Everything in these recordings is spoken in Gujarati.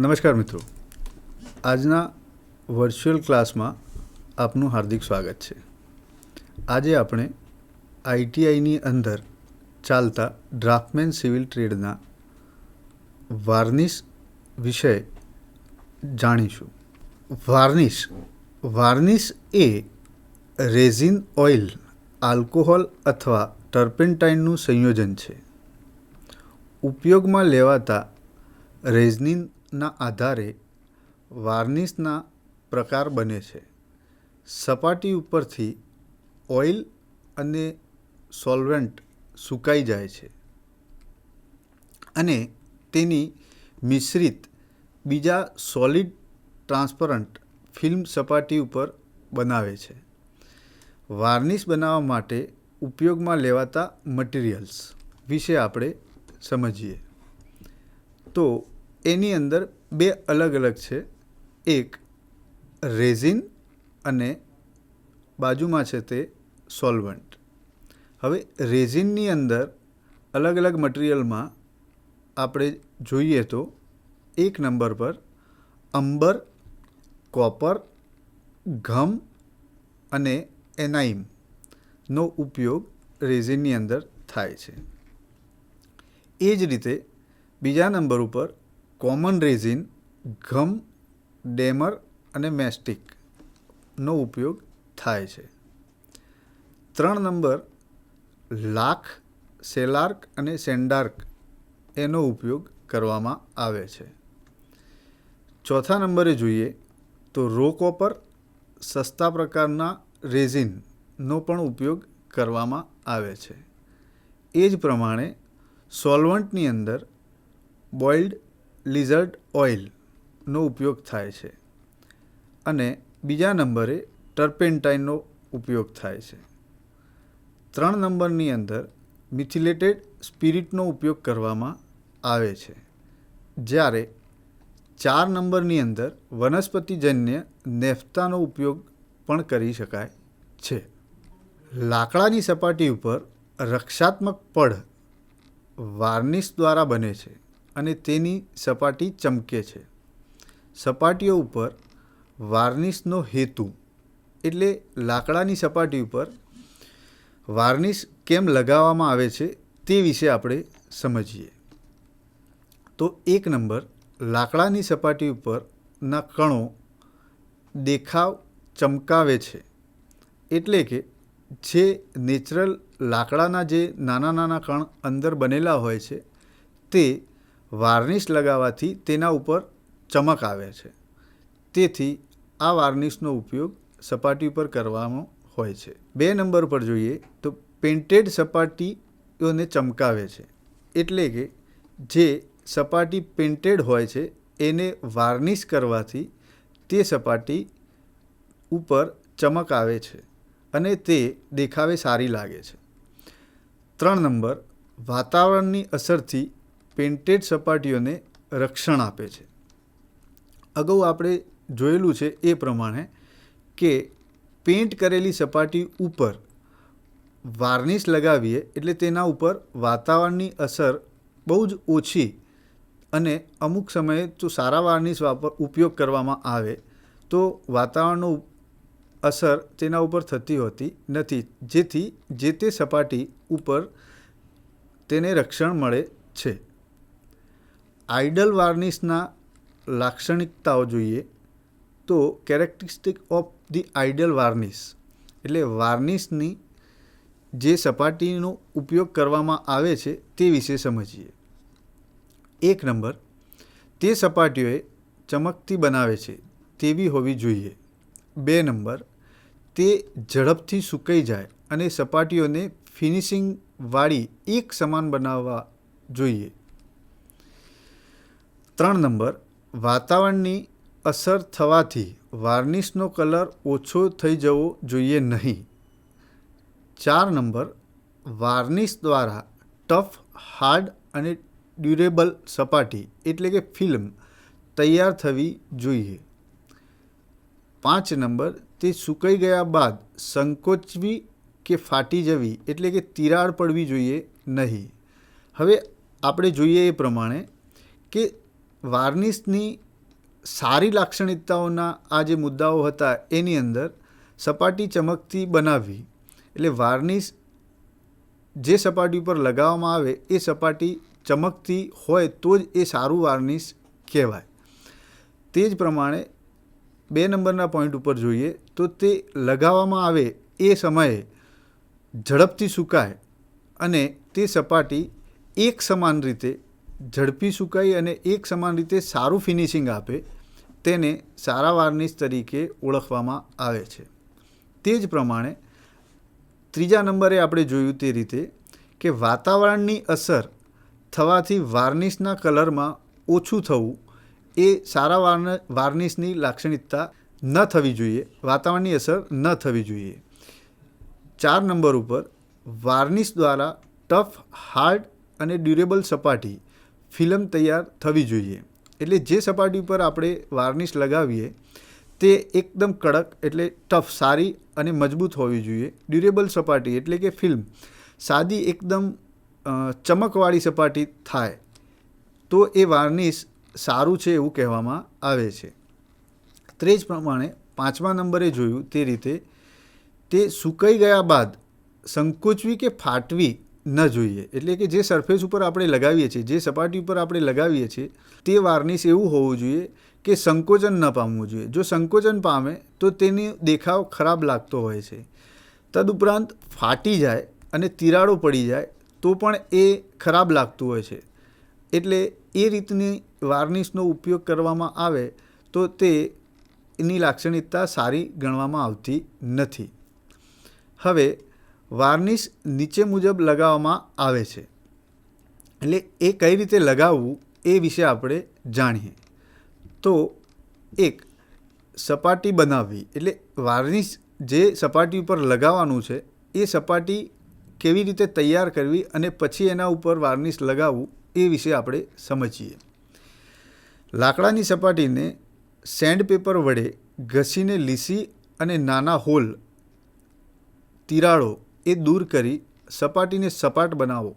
નમસ્કાર મિત્રો, આજના વર્ચ્યુઅલ ક્લાસમાં આપનું હાર્દિક સ્વાગત છે. આજે આપણે આઈટીઆઈની અંદર ચાલતા ડ્રાફ્ટમેન સિવિલ ટ્રેડના વાર્નિશ વિષય જાણીશું. વાર્નિશ એ રેઝિન, ઓઇલ, આલ્કોહોલ અથવા ટર્પેન્ટાઇનનું સંયોજન છે. ઉપયોગમાં લેવાતા રેઝિનના આધારે વાર્નિશના પ્રકાર બને છે. સપાટી ઉપરથી ઓઇલ અને સોલ્વન્ટ સુકાઈ જાય છે અને તેની મિશ્રિત બીજા સોલિડ ટ્રાન્સપરન્ટ ફિલ્મ સપાટી ઉપર બનાવે છે. વાર્નિશ બનાવવા માટે ઉપયોગમાં લેવાતા મટીરિયલ્સ વિશે આપણે સમજીએ તો એની અંદર બે અલગ અલગ છે. એક રેઝિન અને બાજુમાં છે તે સોલ્વન્ટ. હવે રેઝિનની અંદર અલગ અલગ મટીરિયલમાં આપણે જોઈએ તો 1 નંબર પર અંબર, કોપર, ઘમ અને એનાઇમનો ઉપયોગ રેઝિનની અંદર થાય છે. એ જ રીતે બીજા નંબર ઉપર કોમન રેઝિન, ઘમ, ડેમર અને મેસ્ટિકનો ઉપયોગ થાય છે. 3 નંબર લાખ, સેલાર્ક અને સેન્ડાર્ક એનો ઉપયોગ કરવામાં આવે છે. ચોથા નંબરે જોઈએ તો રો કોપર, સસ્તા પ્રકારના રેઝિનનો પણ ઉપયોગ કરવામાં આવે છે. એ જ પ્રમાણે સોલ્વન્ટની અંદર બોઇલ્ડ લિઝર્ડ ઓઇલનો ઉપયોગ થાય છે અને બીજા નંબરે ટર્પેન્ટાઇનનો ઉપયોગ થાય છે. 3 નંબરની અંદર મિથિલેટેડ સ્પિરિટનો ઉપયોગ કરવામાં આવે છે, જ્યારે 4 નંબરની અંદર વનસ્પતિજન્ય નેફ્તાનો ઉપયોગ પણ કરી શકાય છે. લાકડાની સપાટી ઉપર રક્ષાત્મક પડ વાર્નિશ દ્વારા બને છે અને તેની સપાટી ચમકે છે. સપાટીઓ ઉપર વાર્નિશનો હેતુ એટલે લાકડાની સપાટી ઉપર વાર્નિશ કેમ લગાવવામાં આવે છે તે વિશે આપણે સમજીએ તો 1 નંબર લાકડાની સપાટી ઉપરના કણો દેખાવ ચમકાવે છે. એટલે કે જે નેચરલ લાકડાના જે નાના નાના કણ અંદર બનેલા હોય છે તે વાર્નિશ લગાવવાથી તેના ઉપર ચમક આવે છે. તેથી આ વાર્નિશનો ઉપયોગ સપાટી ઉપર કરવામાં હોય છે. 2 નંબર પર જોઈએ તો પેઇન્ટેડ સપાટીઓને ચમકાવે છે. એટલે કે જે સપાટી પેઇન્ટેડ હોય છે એને વાર્નિશ કરવાથી તે સપાટી ઉપર ચમક આવે છે અને તે દેખાવે સારી લાગે છે. 3 નંબર વાતાવરણની અસરથી પેઇન્ટેડ સપાટીઓને રક્ષણ આપે છે. અગાઉ આપણે જોયેલું છે એ પ્રમાણે કે પેઇન્ટ કરેલી સપાટી ઉપર વાર્નિશ લગાવીએ એટલે તેના ઉપર વાતાવરણની અસર બહુ જ ઓછી અને અમુક સમયે જો સારા વાર્નિશ ઉપયોગ કરવામાં આવે તો વાતાવરણનો અસર તેના ઉપર થતી હોતી નથી, જેથી જે તે સપાટી ઉપર તેને રક્ષણ મળે છે. આઇડલ વાર્નિશના લાક્ષણિકતાઓ જોઈએ તો characteristic of the ideal varnish એટલે વાર્નિશની જે સપાટીનો ઉપયોગ કરવામાં આવે છે તે વિશે સમજીએ. 1 નંબર તે સપાટીઓએ ચમકતી બનાવે છે તેવી હોવી જોઈએ. 2 નંબર તે ઝડપથી સુકાઈ જાય અને સપાટીઓને ફિનિશિંગવાળી એક સમાન બનાવવા જોઈએ. 3 નંબર વાતાવરણની અસર થવાથી વાર્નિશનો કલર ઓછો થઈ જવો જોઈએ નહીં. 4 નંબર વાર્નિશ દ્વારા ટફ, હાર્ડ અને ડ્યુરેબલ સપાટી એટલે કે ફિલ્મ તૈયાર થવી જોઈએ. 5 નંબર તે સુકાઈ ગયા બાદ સંકોચવી કે ફાટી જવી એટલે કે તિરાડ પડવી જોઈએ નહીં. હવે આપણે જોઈએ એ પ્રમાણે કે વાર્નિશની સારી લાક્ષણિકતાઓના આ જે મુદ્દાઓ હતા એની અંદર સપાટી ચમકતી બનાવવી, એટલે વાર્નિશ જે સપાટી ઉપર લગાવવામાં આવે એ સપાટી ચમકતી હોય તો જ એ સારું વાર્નિશ કહેવાય. તે જ પ્રમાણે 2 નંબરના પોઈન્ટ ઉપર જોઈએ તો તે લગાવવામાં આવે એ સમયે ઝડપથી સુકાય અને તે સપાટી એક સમાન રીતે ઝડપી સુકાઈ અને એક સમાન રીતે સારું ફિનિશિંગ આપે, તેને સારા વાર્નિશ તરીકે ઓળખવામાં આવે છે. તે જ પ્રમાણે 3જા નંબરે આપણે જોયું તે રીતે કે વાતાવરણની અસર થવાથી વાર્નિશના કલરમાં ઓછું થવું એ સારા વાર્નિશની લાક્ષણિકતા ન થવી જોઈએ, વાતાવરણની અસર ન થવી જોઈએ. 4 નંબર ઉપર વાર્નિશ દ્વારા ટફ, હાર્ડ અને ડ્યુરેબલ સપાટી ફિલ્મ તૈયાર થવી જોઈએ. એટલે જે સપાટી ઉપર આપણે વાર્નિશ લગાવીએ તે એકદમ કડક એટલે ટફ, સારી અને મજબૂત હોવી જોઈએ. ડ્યુરેબલ સપાટી એટલે કે ફિલ્મ સાદી એકદમ ચમકવાળી સપાટી થાય તો એ વાર્નિશ સારું છે એવું કહેવામાં આવે છે. તે જ પ્રમાણે 5મા નંબરે જોયું તે રીતે તે સુકાઈ ગયા બાદ સંકોચવી કે ફાટવી ન જોઈએ. એટલે કે જે સરફેસ ઉપર આપણે લગાવીએ છીએ, જે સપાટી ઉપર આપણે લગાવીએ છીએ તે વાર્નિશ એવું હોવું જોઈએ કે સંકોચન ન પામવું જોઈએ. જો સંકોચન પામે તો તેનો દેખાવ ખરાબ લાગતો હોય છે. તદુપરાંત ફાટી જાય અને તિરાડો પડી જાય તો પણ એ ખરાબ લાગતું હોય છે. એટલે એ રીતની વાર્નિશનો ઉપયોગ કરવામાં આવે તો એની લાક્ષણિકતા સારી ગણવામાં આવતી નથી. હવે વાર્નિશ નીચે મુજબ લગાવવામાં આવે છે, એટલે એ કઈ રીતે લગાવવું એ વિશે આપણે જાણીએ. તો એક સપાટી બનાવવી, એટલે વાર્નિશ જે સપાટી ઉપર લગાવવાનું છે એ સપાટી કેવી રીતે તૈયાર કરવી અને પછી એના ઉપર વાર્નિશ લગાવવું એ વિશે આપણે સમજીએ. લાકડાની સપાટીને સેન્ડપેપર વડે ઘસીને લીસી અને નાના હોલ, તિરાડો એ દૂર કરી સપાટીને સપાટ બનાવો.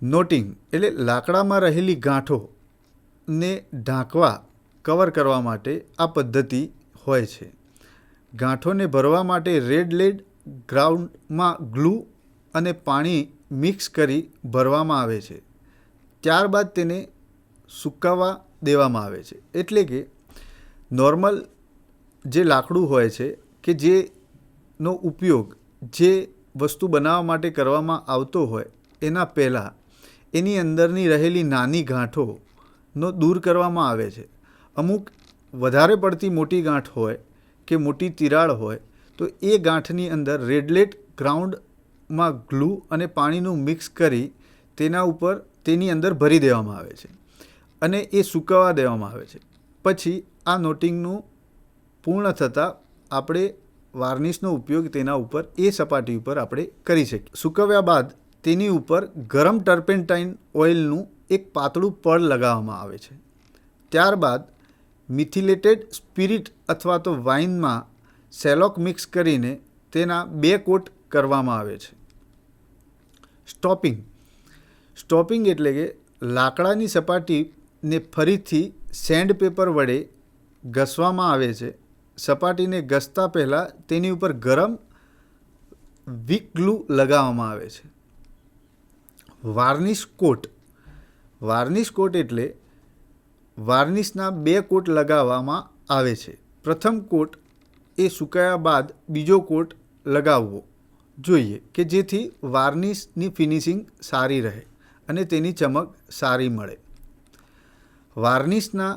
નોટિંગ એટલે લાકડામાં રહેલી ગાંઠોને ઢાંકવા, કવર કરવા માટે આ પદ્ધતિ હોય છે. ગાંઠોને ભરવા માટે રેડ લેડ ગ્રાઉન્ડમાં ગ્લુ અને પાણી મિક્સ કરી ભરવામાં આવે છે. ત્યારબાદ તેને સુકાવવા દેવામાં આવે છે. એટલે કે નોર્મલ જે લાકડું હોય છે કે જેનો ઉપયોગ જે વસ્તુ બનાવવા માટે કરવામાં આવતો હોય એના પહેલાં એની અંદરની રહેલી નાની ગાંઠોનો દૂર કરવામાં આવે છે. અમુક વધારે પડતી મોટી ગાંઠ હોય કે મોટી તિરાડ હોય તો એ ગાંઠની અંદર રેડલેટ ગ્રાઉન્ડમાં ગ્લુ અને પાણીનું મિક્સ કરી તેની અંદર ભરી દેવામાં આવે છે અને એ સૂકવવા દેવામાં આવે છે. પછી આ નોટિંગનું પૂર્ણ થતાં આપણે વાર્નિશનો ઉપયોગ તેના ઉપર એ સપાટી ઉપર આપણે કરી શકીએ. સૂકવ્યા બાદ તેની ઉપર ગરમ ટર્પેન્ટાઇન ઓઇલનું એક પાતળું પડ લગાવવામાં આવે છે. ત્યારબાદ મિથિલેટેડ સ્પિરિટ અથવા તો વાઇનમાં સેલોક મિક્સ કરીને તેના 2 કોટ કરવામાં આવે છે. સ્ટોપિંગ એટલે કે લાકડાની સપાટીને ફરીથી સેન્ડપેપર વડે ઘસવામાં આવે છે. સપાટીને ઘસતા પહેલાં તેની ઉપર ગરમ વીક ગ્લુ લગાવવામાં આવે છે. વાર્નિશ કોટ એટલે વાર્નિશના 2 કોટ લગાવવામાં આવે છે. પ્રથમ કોટ એ સુકાયા બાદ બીજો કોટ લગાવવો જોઈએ કે જેથી વાર્નિશની ફિનિશિંગ સારી રહે અને તેની ચમક સારી મળે. વાર્નિશના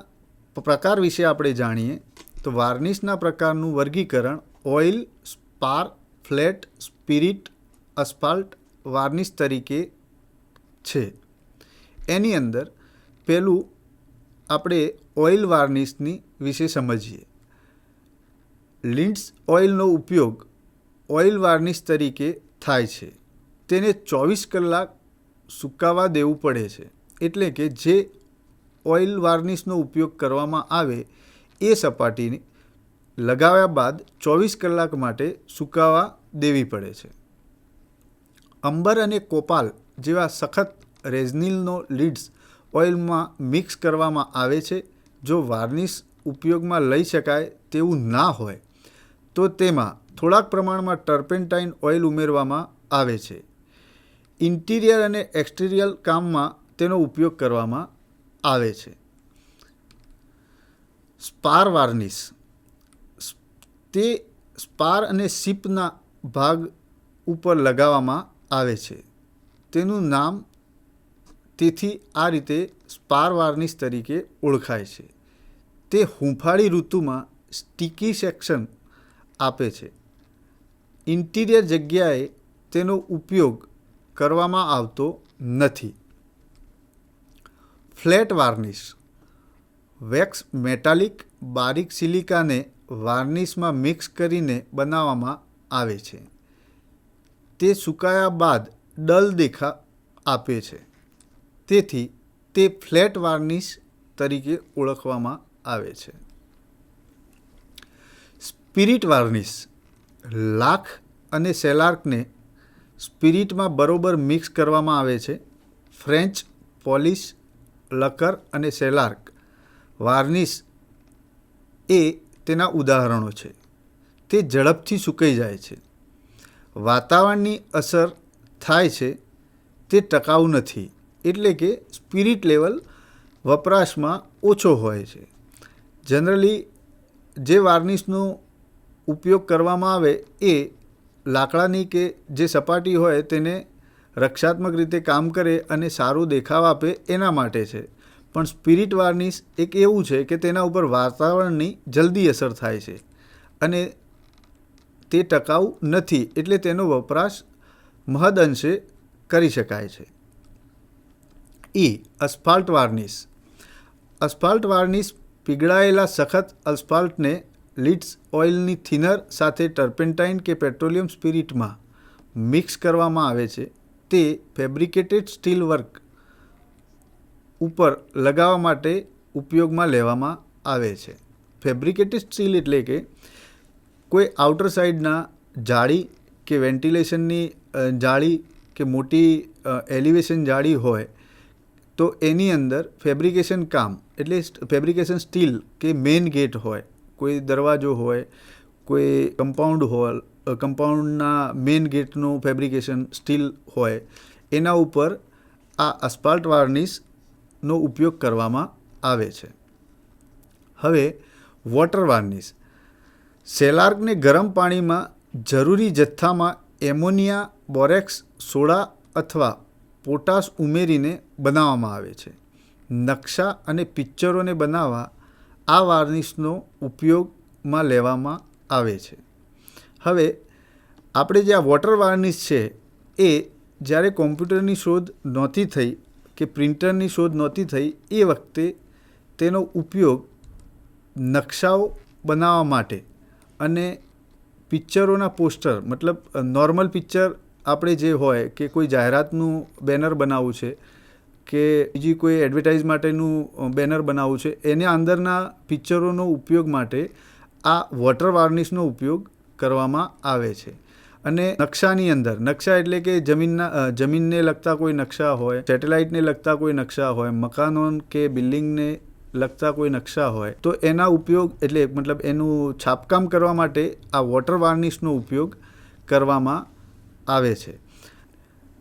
પ્રકાર વિશે આપણે જાણીએ તો વાર્નિશના પ્રકારનું વર્ગીકરણ ઓઇલ, સ્પાર, ફ્લેટ, સ્પિરિટ, અસ્ફાલ્ટ વાર્નિશ તરીકે છે. એની અંદર પહેલું આપણે ઓઇલ વાર્નિશની વિશે સમજીએ. લિન્ડ્સ ઓઇલનો ઉપયોગ ઓઇલ વાર્નિશ તરીકે થાય છે. તેને 24 કલાક સુકાવા દેવું પડે છે. એટલે કે જે ઓઇલ વાર્નિશનો ઉપયોગ કરવામાં આવે એ સપાટીને લગાવ્યા બાદ 24 કલાક માટે સુકાવા દેવી પડે છે. અંબર અને કોપાલ જેવા સખત રેઝનિલનો લીડ્સ ઓઇલમાં મિક્સ કરવામાં આવે છે. જો વાર્નિશ ઉપયોગમાં લઈ શકાય તેવું ના હોય તો તેમાં થોડાક પ્રમાણમાં ટર્પેન્ટાઇન ઓઇલ ઉમેરવામાં આવે છે. ઇન્ટિરિયર અને એક્સટિરિયર કામમાં તેનો ઉપયોગ કરવામાં આવે છે. સ્પાર વાર્નિશ તે સ્પાર અને શિપના ભાગ ઉપર લગાવવામાં આવે છે. તેનું નામ તેથી આ રીતે સ્પાર વાર્નિશ તરીકે ઓળખાય છે. તે હૂંફાળી ઋતુમાં સ્ટીકી સેક્શન આપે છે. ઇન્ટિરિયર જગ્યાએ તેનો ઉપયોગ કરવામાં આવતો નથી. ફ્લેટ વાર્નિશ વેક્સ મેટાલિક બારીક સિલિકાને વાર્નિશમાં મિક્સ કરીને બનાવવામાં આવે છે. તે સુકાયા બાદ ડલ દેખાવ આપે છે. તેથી તે ફ્લેટ વાર્નિશ તરીકે ઓળખવામાં આવે છે. સ્પિરિટ વાર્નિશ લાખ અને શેલાર્કને સ્પિરિટમાં બરોબર મિક્સ કરવામાં આવે છે. ફ્રેન્ચ, પોલિશ, લકર અને શેલાર્ક વાર્નિશ એ તેના ઉદાહરણો છે. તે ઝડપથી સુકાઈ જાય છે. વાતાવરણની અસર થાય છે. તે ટકાઉ નથી, એટલે કે સ્પિરિટ લેવલ વપરાશમાં ઓછો હોય છે. જનરલી જે વાર્નિશનો ઉપયોગ કરવામાં આવે એ લાકડાની કે જે સપાટી હોય તેને રક્ષાત્મક રીતે કામ કરે અને સારું દેખાવ આપે એના માટે છે. પણ સ્પિરિટ વાર્નિશ એક એવું છે કે તેના ઉપર વાતાવરણની જલ્દી અસર થાય છે અને તે ટકાઉ નથી, એટલે તેનો વપરાશ મહદઅંશે કરી શકાય છે. અસ્ફાલ્ટ વાર્નિશ અસ્ફાલ્ટ વાર્નિશ પીગળાયેલા સખત અસ્ફાલ્ટને લીડ્સ ઓઇલની થિનર સાથે ટર્પેન્ટાઇન કે પેટ્રોલિયમ સ્પિરિટમાં મિક્સ કરવામાં આવે છે. તે ફેબ્રિકેટેડ સ્ટીલ વર્ક ઉપર લગાવવા માટે ઉપયોગમાં લેવામાં આવે છે. ફેબ્રિકેટેડ સ્ટીલ એટલે કે કોઈ આઉટર સાઇડના જાળી કે વેન્ટિલેશનની જાળી કે મોટી એલિવેશન જાળી હોય તો એની અંદર ફેબ્રિકેશન કામ એટલે ફેબ્રિકેશન સ્ટીલ કે મેઇન ગેટ હોય, કોઈ દરવાજો હોય, કોઈ કમ્પાઉન્ડના મેઇન ગેટનું ફેબ્રિકેશન સ્ટીલ હોય, એના ઉપર આ અસ્ફાલ્ટ વાર્નિશનો ઉપયોગ કરવામાં આવે છે. હવે વોટર વાર્નિશ શેલાર્કને ગરમ પાણીમાં જરૂરી જથ્થામાં એમોનિયા, બોરેક્સ, સોડા અથવા પોટાશ ઉમેરીને બનાવવામાં આવે છે. નકશા અને પિક્ચરોને બનાવવા આ વાર્નિશનો ઉપયોગમાં લેવામાં આવે છે. હવે આપણે જે આ વોટર વાર્નિશ છે એ જ્યારે કોમ્પ્યુટરની શોધ નહોતી થઈ કે પ્રિન્ટરની શોધ નહોતી થઈ એ વખતે તેનો ઉપયોગ નકશાઓ બનાવવા માટે અને પિક્ચરોના પોસ્ટર મતલબ નોર્મલ પિક્ચર આપણે જે હોય કે કોઈ જાહેરાતનું બેનર બનાવવું છે કે બીજી કોઈ એડવર્ટાઇઝ માટેનું બેનર બનાવવું છે, એના અંદરના પિક્ચરોનો ઉપયોગ માટે આ વોટર વાર્નિશનો ઉપયોગ કરવામાં આવે છે. અને નકશાની અંદર નકશા એટલે કે જમીનને લગતા કોઈ નકશા હોય, સેટેલાઇટને લગતા કોઈ નકશા હોય, મકાનો કે બિલ્ડિંગને લગતા કોઈ નકશા હોય તો એના ઉપયોગ એટલે મતલબ એનું છાપકામ કરવા માટે આ વોટર વાર્નિશનો ઉપયોગ કરવામાં આવે છે.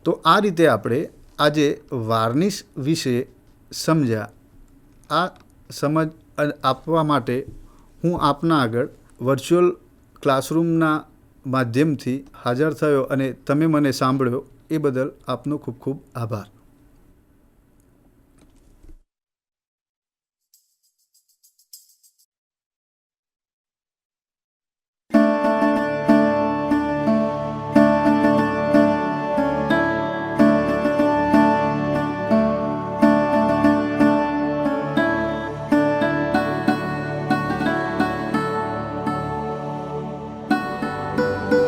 તો આ રીતે આપણે આજે વાર્નિશ વિશે સમજ્યા. આ સમજ આપવા માટે હું આપના આગળ વર્ચ્યુઅલ ક્લાસરૂમના માધ્યમથી હાજર થયો અને તમે મને સાંભળ્યો એ બદલ આપનો ખૂબ ખૂબ આભાર.